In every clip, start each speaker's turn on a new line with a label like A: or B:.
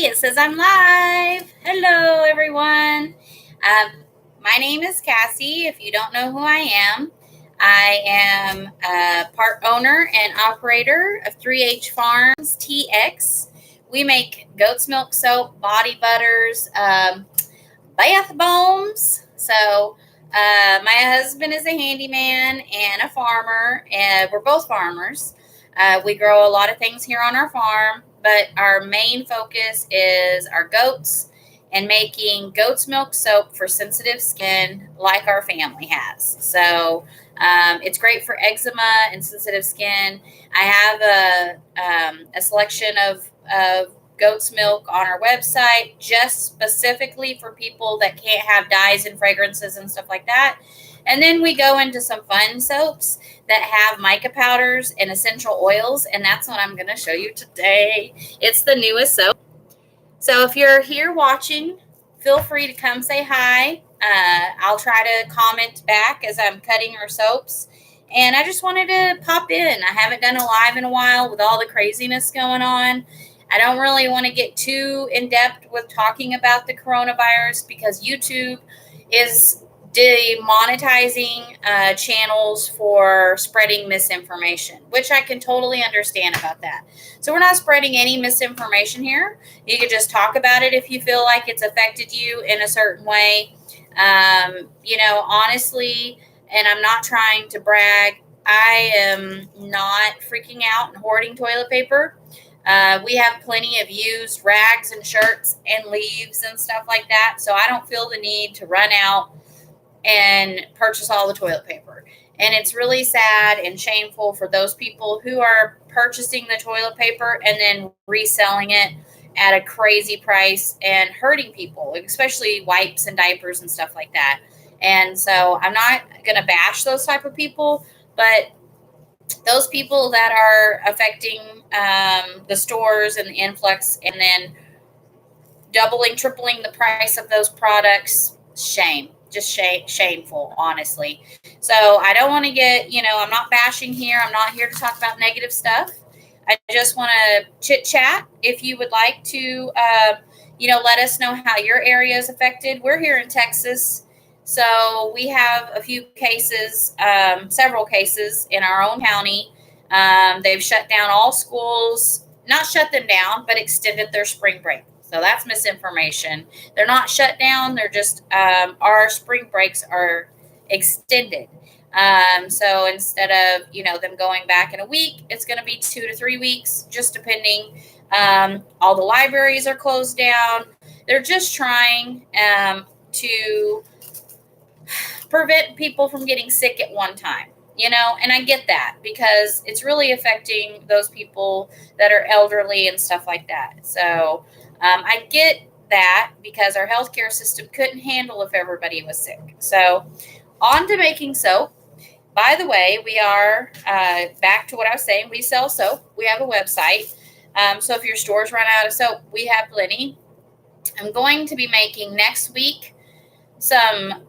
A: It says I'm live. Hello, everyone. My name is Cassie. If you don't know who I am a part owner and operator of 3H Farms TX. We make goat's milk soap, body butters, bath bombs. My husband is a handyman and a farmer, and we're both farmers. We grow a lot of things here on our farm, but our main focus is our goats and making goat's milk soap for sensitive skin like our family has. It's great for eczema and sensitive skin. I have a selection of goat's milk on our website just specifically for people that can't have dyes and fragrances and stuff like that. And then we go into some fun soaps that have mica powders and essential oils, and that's what I'm going to show you today. It's the newest soap. So if you're here watching, feel free to come say hi. I'll try to comment back as I'm cutting our soaps. And I just wanted to pop in. I haven't done a live in a while with all the craziness going on. I don't really want to get too in depth with talking about the coronavirus because YouTube is demonetizing channels for spreading misinformation, which I can totally understand about that. So we're not spreading any misinformation here. You could just talk about it if you feel like it's affected you in a certain way. Honestly, and I'm not trying to brag, I am not freaking out and hoarding toilet paper. We have plenty of used rags and shirts and leaves and stuff like that. So I don't feel the need to run out and purchase all the toilet paper. And it's really sad and shameful for those people who are purchasing the toilet paper and then reselling it at a crazy price and hurting people, especially wipes and diapers and stuff like that. And so I'm not going to bash those type of people, but those people that are affecting the stores and the influx and then doubling, tripling the price of those products, shame. Just shameful, honestly. So I don't want to get, I'm not bashing here. I'm not here to talk about negative stuff. I just want to chit chat. If you would like to, let us know how your area is affected. We're here in Texas. So we have a few cases, several cases in our own county. They've shut down all schools, not shut them down, but extended their spring break. So that's misinformation. They're not shut down. They're just, our spring breaks are extended. So instead of, them going back in a week, it's going to be 2 to 3 weeks, just depending. All the libraries are closed down. They're just trying to prevent people from getting sick at one time. And I get that because it's really affecting those people that are elderly and stuff like that. So I get that because our healthcare system couldn't handle if everybody was sick. So on to making soap. By the way, we are back to what I was saying. We sell soap. We have a website. So if your stores run out of soap, we have plenty. I'm going to be making next week some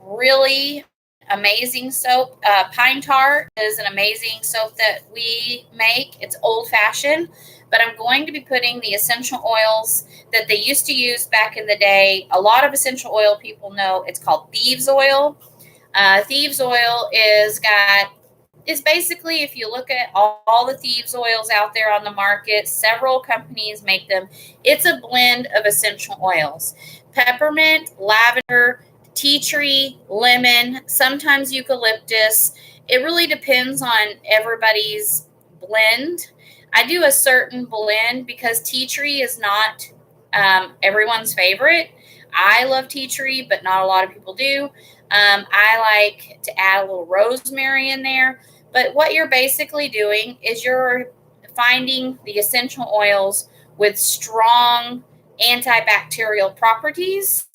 A: really amazing soap. Pine tar is an amazing soap that we make. It's old fashioned, but I'm going to be putting the essential oils that they used to use back in the day. A lot of essential oil people know it's called thieves oil. Thieves oil is basically, if you look at all the thieves oils out there on the market, several companies make them. It's a blend of essential oils. Peppermint, lavender, tea tree, lemon, sometimes eucalyptus. It really depends on everybody's blend. I do a certain blend because tea tree is not everyone's favorite. I love tea tree, but not a lot of people do. I like to add a little rosemary in there. But what you're basically doing is you're finding the essential oils with strong antibacterial properties.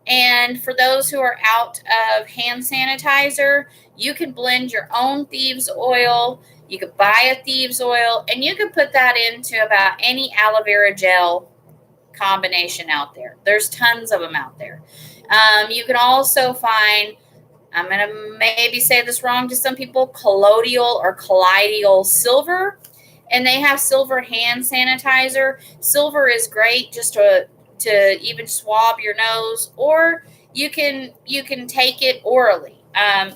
A: And for those who are out of hand sanitizer, you can blend your own thieves oil. You could buy a thieves oil, and you can put that into about any aloe vera gel combination out there. There's tons of them out there. You can also find, I'm going to maybe say this wrong to some people, colloidal or silver. And they have silver hand sanitizer. Silver is great just to even swab your nose, or you can take it orally.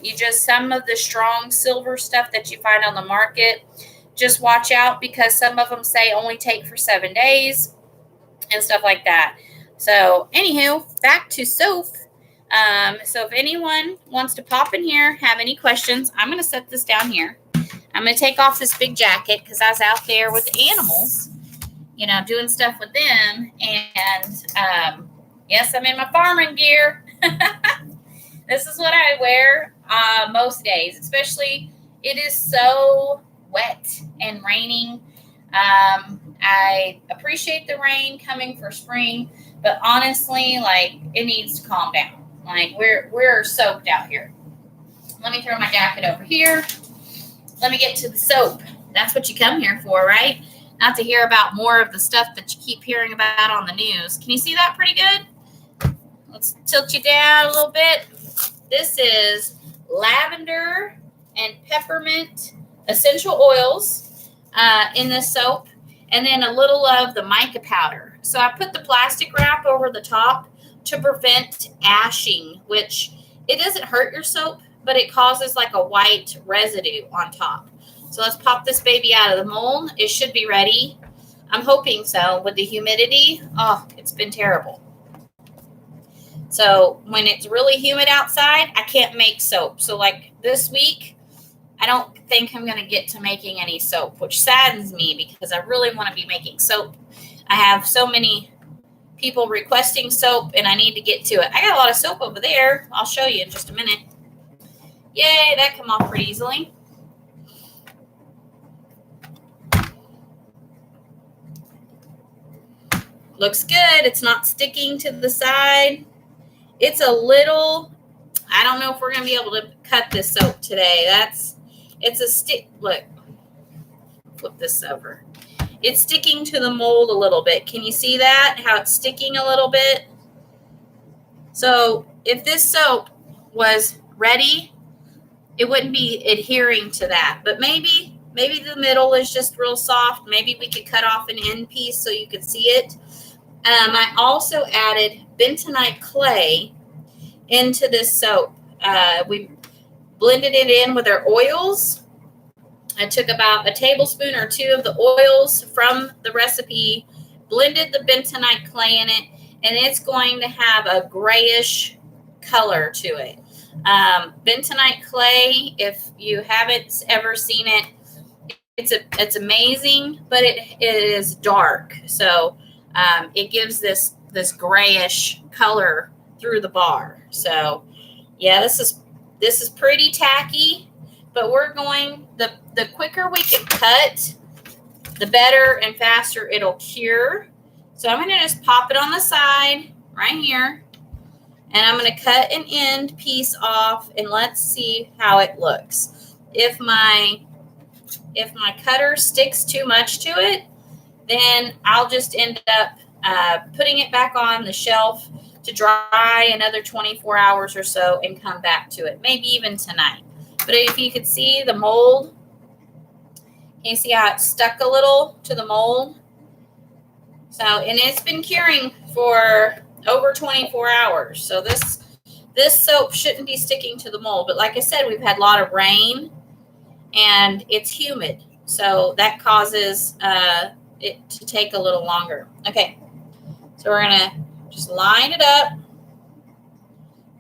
A: You just, some of the strong silver stuff that you find on the market, just watch out because some of them say only take for 7 days and stuff like that. So anywho, back to soap. So if anyone wants to pop in here, have any questions, I'm going to set this down here. I'm going to take off this big jacket because I was out there with the animals, doing stuff with them. And yes, I'm in my farming gear. This is what I wear most days, especially it is so wet and raining. I appreciate the rain coming for spring, but honestly, like, it needs to calm down. Like, we're soaked out here. Let me throw my jacket over here. Let me get to the soap. That's what you come here for, right? Not to hear about more of the stuff that you keep hearing about on the news. Can you see that pretty good? Let's tilt you down a little bit. This is Lavender and Peppermint essential oils in this soap, and then a little of the mica powder. So I put the plastic wrap over the top to prevent ashing, which it doesn't hurt your soap, but it causes like a white residue on top. So let's pop this baby out of the mold. It should be ready. I'm hoping so. With the humidity, oh, it's been terrible. So when it's really humid outside, I can't make soap. So like this week, I don't think I'm going to get to making any soap, which saddens me because I really want to be making soap. I have so many people requesting soap and I need to get to it. I got a lot of soap over there. I'll show you in just a minute. Yay, that come off pretty easily. Looks good. It's not sticking to the side. It's a little, I don't know if we're going to be able to cut this soap today. It's a stick. Look, flip this over. It's sticking to the mold a little bit. Can you see that? How it's sticking a little bit? So if this soap was ready, it wouldn't be adhering to that. But maybe the middle is just real soft. Maybe we could cut off an end piece so you could see it. I also added bentonite clay into this soap. We blended it in with our oils. I took about a tablespoon or two of the oils from the recipe, blended the bentonite clay in it, and it's going to have a grayish color to it. Bentonite clay, if you haven't ever seen it, it's amazing, but it is dark. So it gives this grayish color through the bar. So yeah, this is pretty tacky, but we're going, the quicker we can cut, the better and faster it'll cure. So I'm going to just pop it on the side right here, and I'm going to cut an end piece off, and let's see how it looks. If my cutter sticks too much to it, then I'll just end up putting it back on the shelf to dry another 24 hours or so and come back to it, maybe even tonight. But if you could see the mold, can you see how it stuck a little to the mold? So, and it's been curing for over 24 hours. So this soap shouldn't be sticking to the mold. But like I said, we've had a lot of rain and it's humid. So that causes it to take a little longer. Okay, so we're going to just line it up.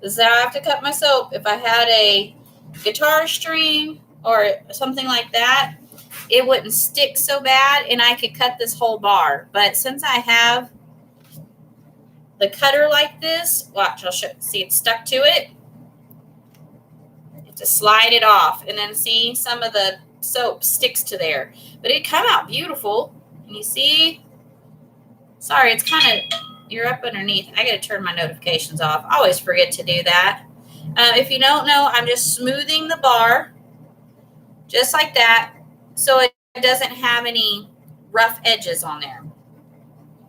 A: This is how I have to cut my soap. If I had a guitar string or something like that, it wouldn't stick so bad and I could cut this whole bar. But since I have the cutter like this, watch, I'll show, see it's stuck to it. You have to slide it off, and then see some of the soap sticks to there. But it come out beautiful. Can you see? Sorry, it's kind of, you're up underneath. I got to turn my notifications off. I always forget to do that. If you don't know, I'm just smoothing the bar just like that so it doesn't have any rough edges on there.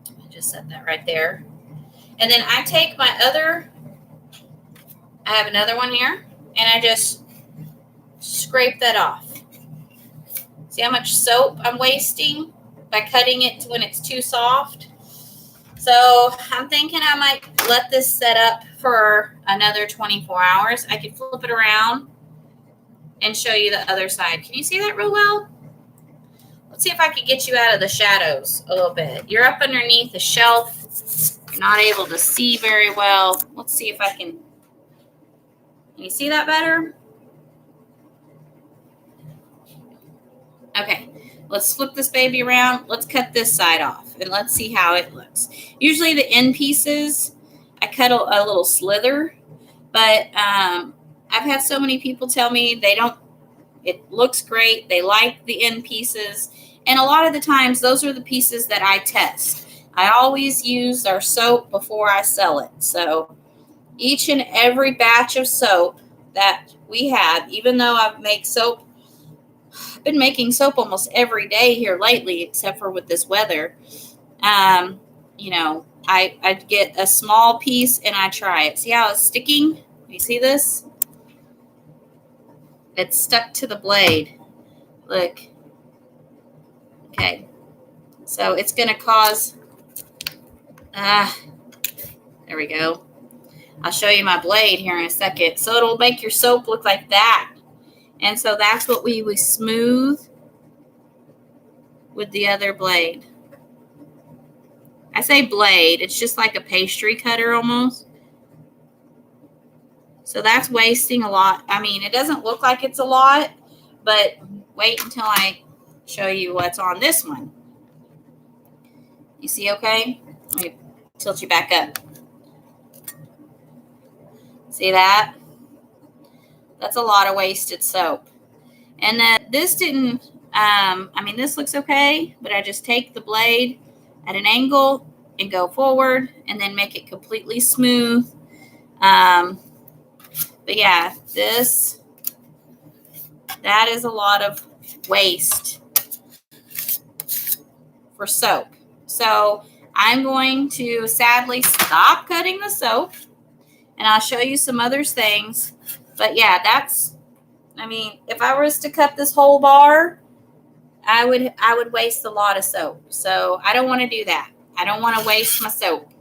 A: I just set that right there. And then I take my other, I have another one here, and I just scrape that off. See how much soap I'm wasting by cutting it to when it's too soft? So I'm thinking I might let this set up for another 24 hours. I could flip it around and show you the other side. Can you see that real well? Let's see if I can get you out of the shadows a little bit. You're up underneath the shelf. You're not able to see very well. Let's see if I can. Can you see that better? Okay. Let's flip this baby around. Let's cut this side off and let's see how it looks. Usually the end pieces, I cut a little slither, but I've had so many people tell me it looks great. They like the end pieces. And a lot of the times those are the pieces that I test. I always use our soap before I sell it. So each and every batch of soap that we have, even though I've been making soap almost every day here lately, except for with this weather. I get a small piece and I try it. See how it's sticking? You see this? It's stuck to the blade. Look. Okay. So it's going to cause, there we go. I'll show you my blade here in a second. So it'll make your soap look like that. And so that's what we smooth with the other blade. I say blade, it's just like a pastry cutter almost. So that's wasting a lot. I mean, it doesn't look like it's a lot, but wait until I show you what's on this one. You see okay? Let me tilt you back up. See that? That's a lot of wasted soap. And then this didn't, this looks okay, but I just take the blade at an angle and go forward and then make it completely smooth. But yeah, that is a lot of waste for soap. So I'm going to sadly stop cutting the soap and I'll show you some other things. But yeah, if I was to cut this whole bar, I would waste a lot of soap. So I don't want to do that. I don't want to waste my soap.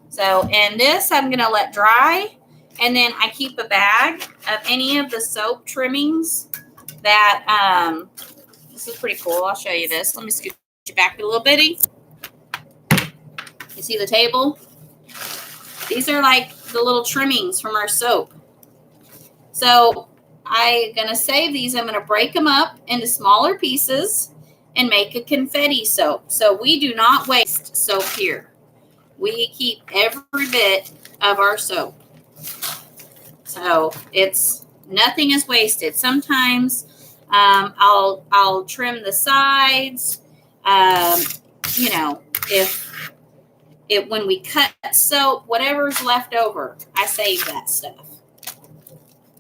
A: So, and this I'm going to let dry. And then I keep a bag of any of the soap trimmings that, this is pretty cool. I'll show you this. Let me scoot you back a little bitty. You see the table? These are like the little trimmings from our soap. So I'm going to save these. I'm going to break them up into smaller pieces and make a confetti soap. So we do not waste soap here. We keep every bit of our soap. So nothing is wasted. Sometimes I'll trim the sides. When we cut soap, whatever's left over, I save that stuff.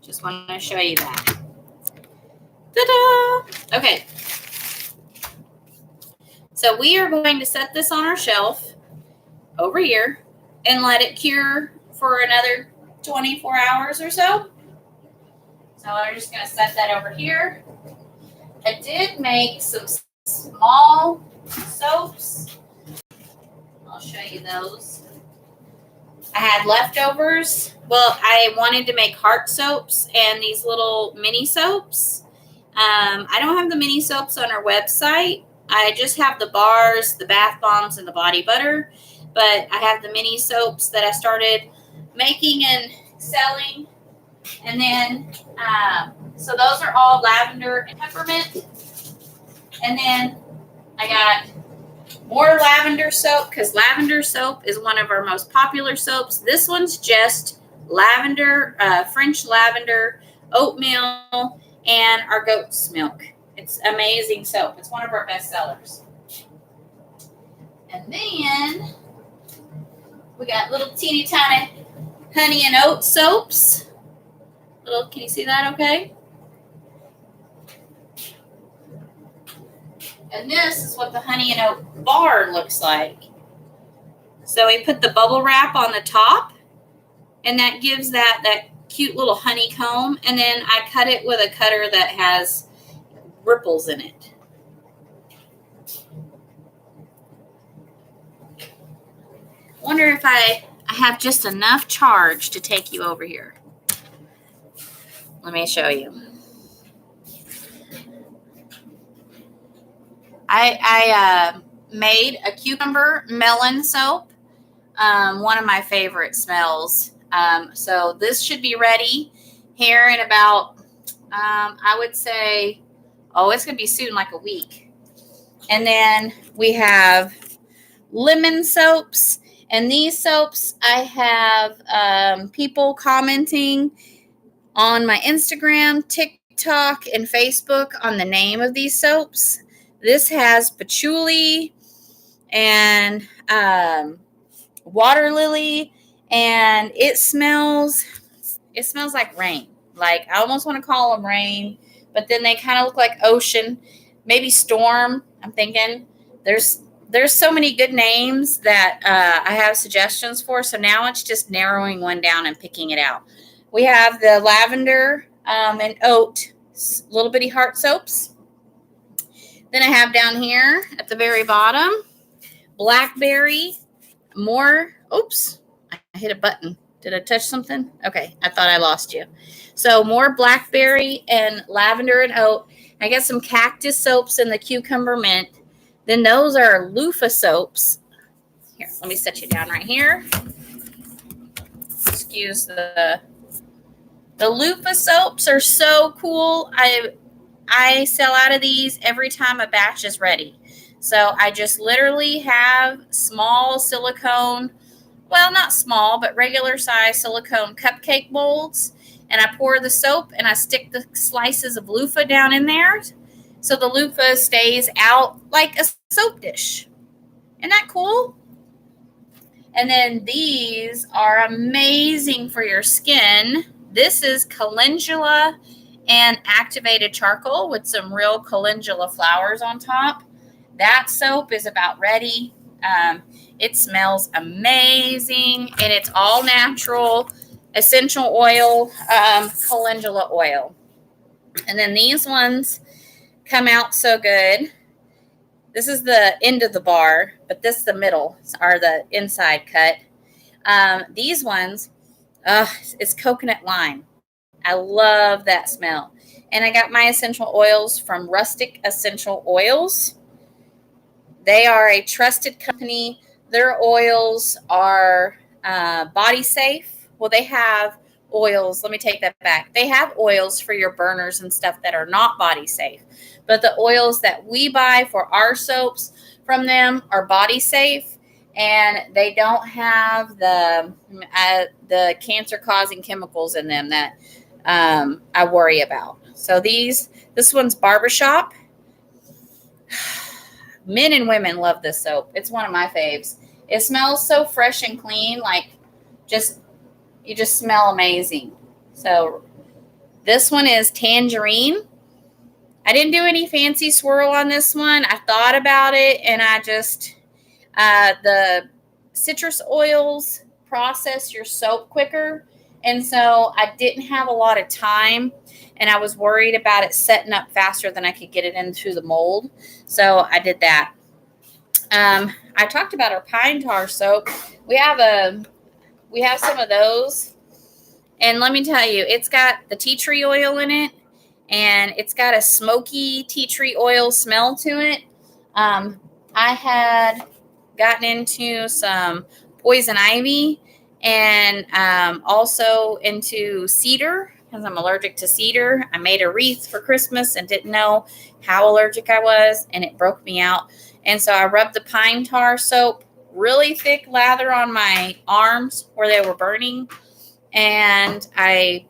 A: Just want to show you that. Ta-da! Okay. So we are going to set this on our shelf over here and let it cure for another 24 hours or so. So I'm just going to set that over here. I did make some small soaps. I'll show you those. I had leftovers. Well, I wanted to make heart soaps and these little mini soaps. I don't have the mini soaps on our website. I just have the bars, the bath bombs, and the body butter. But I have the mini soaps that I started making and selling. And then, so those are all lavender and peppermint. And then I got more lavender soap because lavender soap is one of our most popular soaps. This one's just lavender, French lavender, oatmeal, and our goat's milk. It's amazing soap. It's one of our best sellers. And then we got little teeny tiny honey and oat soaps. Can you see that okay? And this is what the honey and oat bar looks like. So we put the bubble wrap on the top, and that gives that cute little honeycomb. And then I cut it with a cutter that has ripples in it. wonder if I have just enough charge to take you over here. Let me show you. I made a cucumber melon soap. One of my favorite smells. So this should be ready here in about, I would say, it's going to be soon, like a week. And then we have lemon soaps. And these soaps, I have people commenting on my Instagram, TikTok, and Facebook on the name of these soaps. This has patchouli and water lily, and it smells like rain. Like, I almost want to call them rain, but then they kind of look like ocean, maybe storm. I'm thinking there's so many good names that I have suggestions for. So now it's just narrowing one down and picking it out. We have the lavender and oat little bitty heart soaps. Then I have down here at the very bottom, blackberry, more. Oops, I hit a button. Did I touch something? Okay, I thought I lost you. So more blackberry and lavender and oat. I got some cactus soaps and the cucumber mint. Then those are loofah soaps. Here, let me set you down right here. Excuse the loofah soaps are so cool. I sell out of these every time a batch is ready. So I just literally have small silicone, well, not small, but regular size silicone cupcake molds. And I pour the soap and I stick the slices of loofah down in there. So the loofah stays out like a soap dish. Isn't that cool? And then these are amazing for your skin. This is calendula and activated charcoal with some real calendula flowers on top. That soap is about ready. It smells amazing, and it's all natural, essential oil, calendula oil. And then these ones come out so good. This is the end of the bar, but this the middle are the inside cut. These ones, it's coconut lime. I love that smell. And I got my essential oils from Rustic Essential Oils. They are a trusted company. Their oils are body safe. Well, they have oils. Let me take that back. They have oils for your burners and stuff that are not body safe. But the oils that we buy for our soaps from them are body safe. And they don't have the cancer-causing chemicals in them that I worry about. So this one's Barbershop. Men and women love this soap. It's one of my faves. It smells so fresh and clean, like you just smell amazing. So this one is Tangerine. I didn't do any fancy swirl on this one. I thought about it, and I just the citrus oils process your soap quicker. And so I didn't have a lot of time, and I was worried about it setting up faster than I could get it into the mold. So I did that. I talked about our pine tar soap. We have some of those. And let me tell you, it's got the tea tree oil in it, and it's got a smoky tea tree oil smell to it. I had gotten into some poison ivy, and also into cedar because I'm allergic to cedar. I made a wreath for Christmas and didn't know how allergic I was, and it broke me out. And so I rubbed the pine tar soap, really thick lather on my arms where they were burning, and I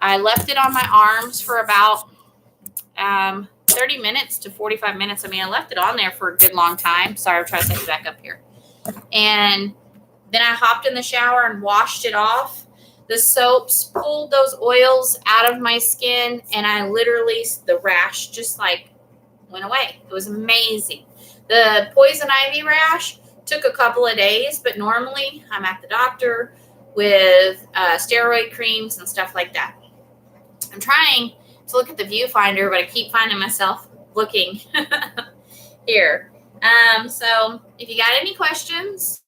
A: left it on my arms for about 30 minutes to 45 minutes. I mean, I left it on there for a good long time. Sorry, I'll try to set you back up here. And then I hopped in the shower and washed it off. The soaps pulled those oils out of my skin, and I literally, the rash just like went away. It was amazing. The poison ivy rash took a couple of days, but normally I'm at the doctor with steroid creams and stuff like that. I'm trying to look at the viewfinder, but I keep finding myself looking here. So if you got any questions,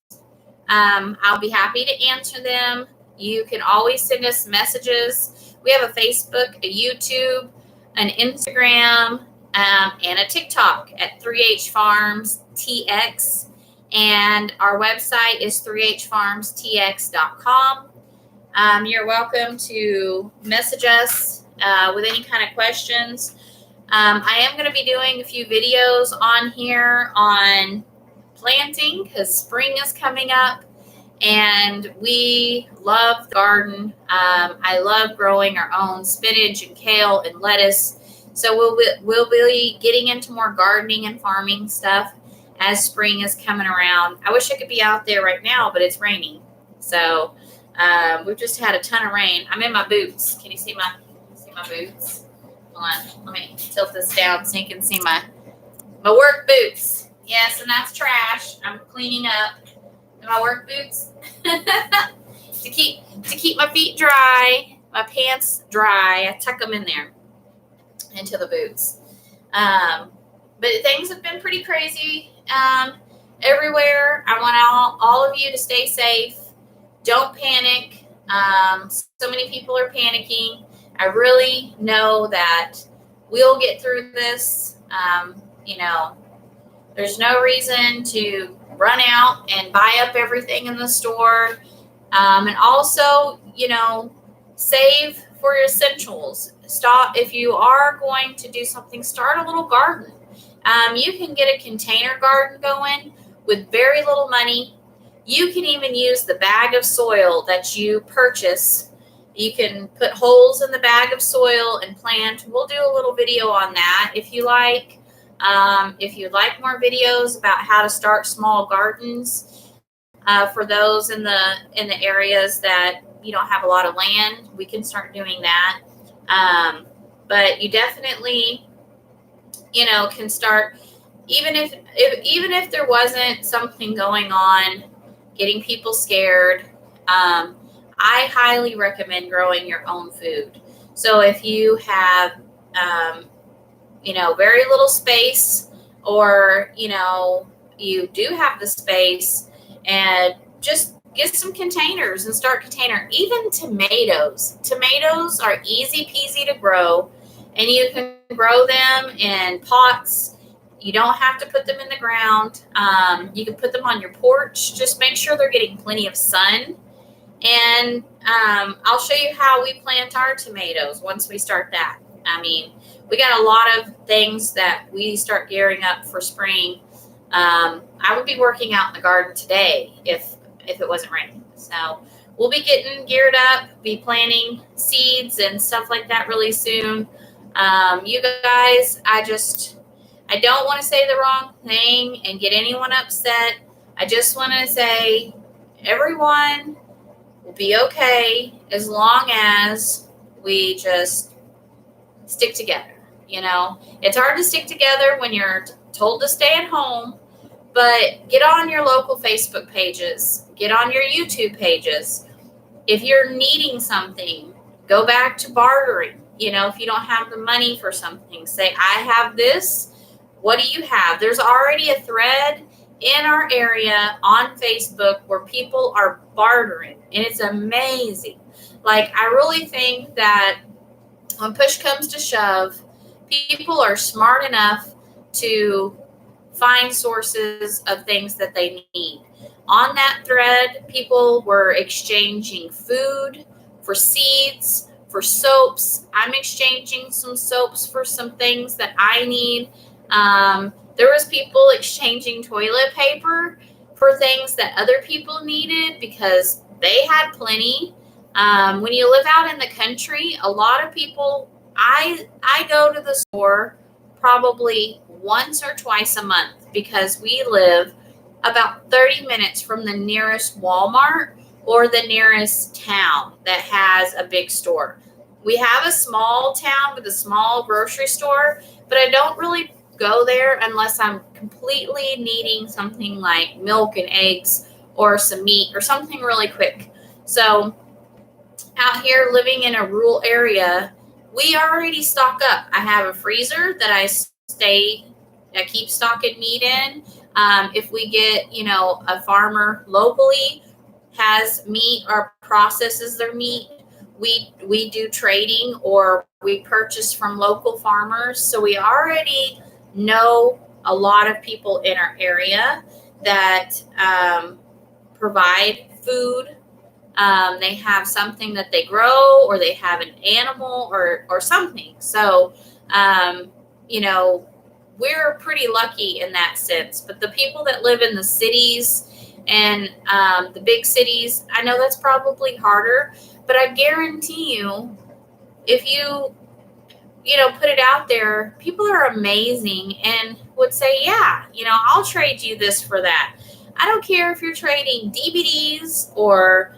A: I'll be happy to answer them. You can always send us messages. We have a Facebook, a YouTube, an Instagram, and a TikTok at 3H Farms TX. And our website is 3hfarmstx.com. You're welcome to message us with any kind of questions. I am going to be doing a few videos on here on planting because spring is coming up and we love the garden. I love growing our own spinach and kale and lettuce. So we'll be getting into more gardening and farming stuff as spring is coming around. I wish I could be out there right now, but it's raining. So we've just had a ton of rain. I'm in my boots. Can you see my boots? Hold on. Let me tilt this down so you can see my work boots. Yes, and that's trash. I'm cleaning up my work boots to keep my feet dry, my pants dry. I tuck them in there into the boots. But things have been pretty crazy everywhere. I want all of you to stay safe. Don't panic. So many people are panicking. I really know that we'll get through this. There's no reason to run out and buy up everything in the store. And also, save for your essentials. Stop. If you are going to do something, start a little garden. You can get a container garden going with very little money. You can even use the bag of soil that you purchase. You can put holes in the bag of soil and plant. We'll do a little video on that if you like. If you'd like more videos about how to start small gardens, for those in the areas that you don't have a lot of land, we can start doing that. But you definitely, can start, even if there wasn't something going on, getting people scared. I highly recommend growing your own food. So if you have, very little space, or, you do have the space, and just get some containers and start container. Even tomatoes. Tomatoes are easy peasy to grow, and you can grow them in pots. You don't have to put them in the ground. You can put them on your porch. Just make sure they're getting plenty of sun. And I'll show you how we plant our tomatoes once we start that. We got a lot of things that we start gearing up for spring. I would be working out in the garden today if it wasn't raining. So we'll be getting geared up, be planting seeds and stuff like that really soon. You guys, I don't want to say the wrong thing and get anyone upset. I just want to say everyone will be okay as long as we just stick together. It's hard to stick together when you're told to stay at home, but get on your local Facebook pages, get on your YouTube pages. If you're needing something, go back to bartering. If you don't have the money for something, say, I have this. What do you have? There's already a thread in our area on Facebook where people are bartering, and it's amazing. Like, I really think that when push comes to shove, people are smart enough to find sources of things that they need. On that thread, people were exchanging food for seeds, for soaps. I'm exchanging some soaps for some things that I need. There was people exchanging toilet paper for things that other people needed because they had plenty. When you live out in the country, a lot of people, I go to the store probably once or twice a month because we live about 30 minutes from the nearest Walmart or the nearest town that has a big store. We have a small town with a small grocery store, but I don't really go there unless I'm completely needing something like milk and eggs or some meat or something really quick. So out here living in a rural area, we already stock up. I have a freezer that I keep stocking meat in. If we get, a farmer locally has meat or processes their meat, we do trading or we purchase from local farmers. So we already know a lot of people in our area that provide food. They have something that they grow, or they have an animal or something. So, you know, we're pretty lucky in that sense. But the people that live in the cities and the big cities, I know that's probably harder. But I guarantee you, if you put it out there, people are amazing and would say, yeah, I'll trade you this for that. I don't care if you're trading DVDs or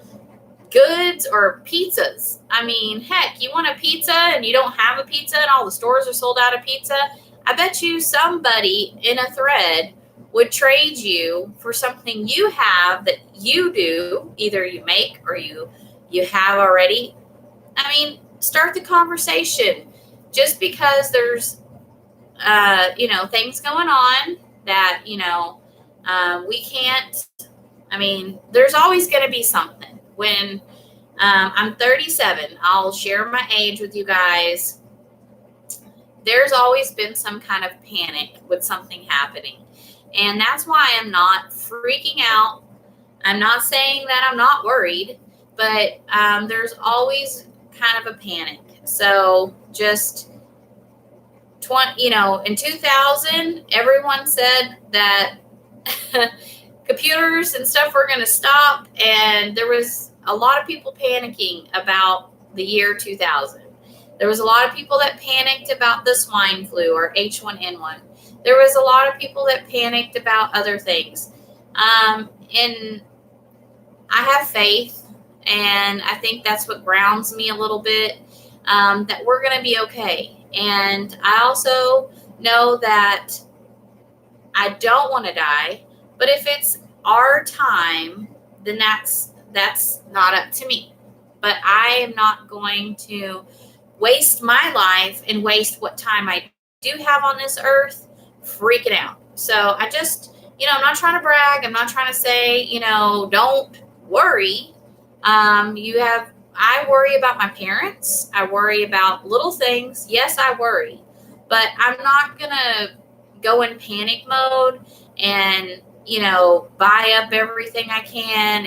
A: goods or pizzas. I mean, heck, you want a pizza and you don't have a pizza and all the stores are sold out of pizza. I bet you somebody in a thread would trade you for something you have that you do, either you make or you have already. I mean, start the conversation. Just because there's things going on that we can't. I mean, there's always going to be something. When I'm 37, I'll share my age with you guys. There's always been some kind of panic with something happening. And that's why I'm not freaking out. I'm not saying that I'm not worried, but there's always kind of a panic. So just in 2000, everyone said that computers and stuff were going to stop, and there was a lot of people panicking about the year 2000. There was a lot of people that panicked about the swine flu or H1N1. There was a lot of people that panicked about other things. And I have faith, and I think that's what grounds me a little bit, that we're going to be okay. And I also know that I don't want to die, but if it's our time, then that's not up to me. But I am not going to waste my life and waste what time I do have on this earth freaking out. So I just, I'm not trying to brag. I'm not trying to say, don't worry. I worry about my parents. I worry about little things. Yes, I worry, but I'm not going to go in panic mode and, buy up everything I can.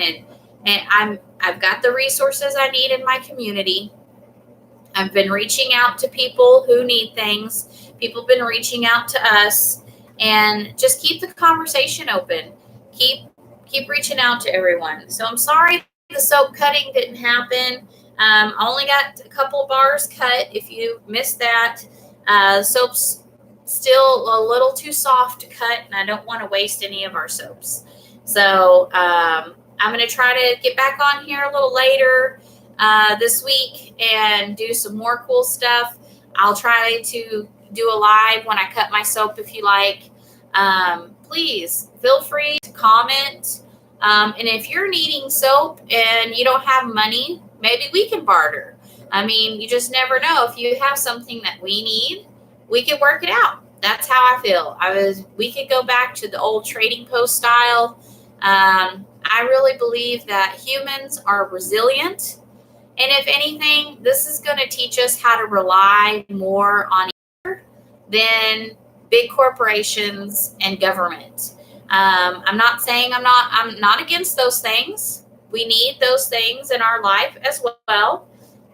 A: And I've got the resources I need in my community. I've been reaching out to people who need things. People have been reaching out to us, and just keep the conversation open. Keep reaching out to everyone. So I'm sorry the soap cutting didn't happen. I only got a couple bars cut. If you missed that, soap's still a little too soft to cut, and I don't want to waste any of our soaps. So I'm going to try to get back on here a little later this week and do some more cool stuff. I'll try to do a live when I cut my soap if you like. Please feel free to comment. And if you're needing soap and you don't have money, maybe we can barter. I mean, you just never know. If you have something that we need, we can work it out. That's how I feel. We could go back to the old trading post style. I really believe that humans are resilient. And if anything, this is going to teach us how to rely more on each other than big corporations and government. I'm not saying I'm not against those things. We need those things in our life as well.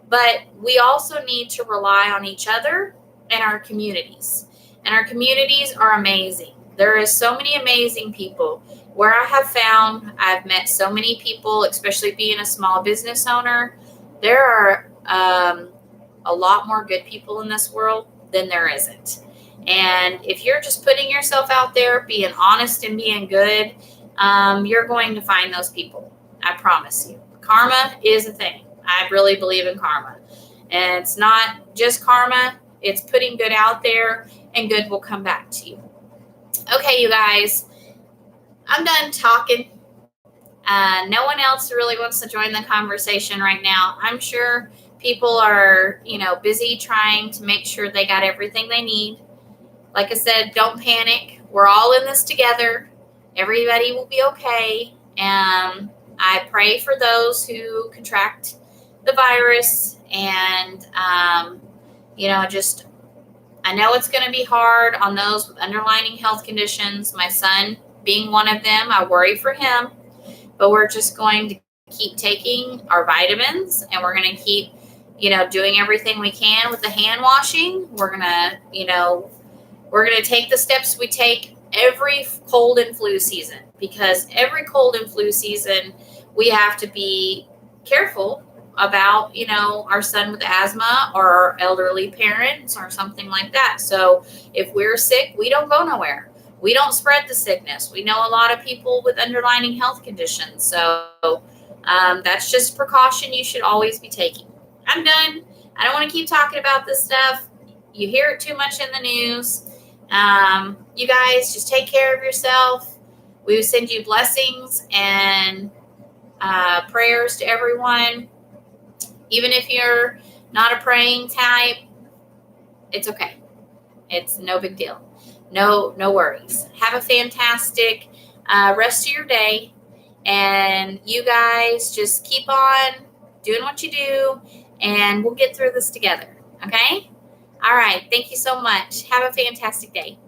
A: But we also need to rely on each other and our communities. And our communities are amazing. There is so many amazing people. Where I have found, I've met so many people, especially being a small business owner. There are a lot more good people in this world than there isn't. And if you're just putting yourself out there, being honest and being good, you're going to find those people. I promise you. Karma is a thing. I really believe in karma. And it's not just karma. It's putting good out there, and good will come back to you. Okay, you guys. I'm done talking. No one else really wants to join the conversation right now. I'm sure people are, busy trying to make sure they got everything they need. Like I said, don't panic. We're all in this together. Everybody will be okay. I pray for those who contract the virus, and just I know it's going to be hard on those with underlying health conditions. My son being one of them, I worry for him, but we're just going to keep taking our vitamins, and we're going to keep, doing everything we can with the hand washing. We're going to take the steps we take every cold and flu season, because every cold and flu season we have to be careful about, our son with asthma or our elderly parents or something like that. So if we're sick, we don't go nowhere. We don't spread the sickness. We know a lot of people with underlying health conditions. So that's just precaution you should always be taking. I'm done. I don't want to keep talking about this stuff. You hear it too much in the news. You guys just take care of yourself. We send you blessings and prayers to everyone. Even if you're not a praying type, it's okay. It's no big deal. No worries. Have a fantastic rest of your day. And you guys just keep on doing what you do, and we'll get through this together. Okay? All right. Thank you so much. Have a fantastic day.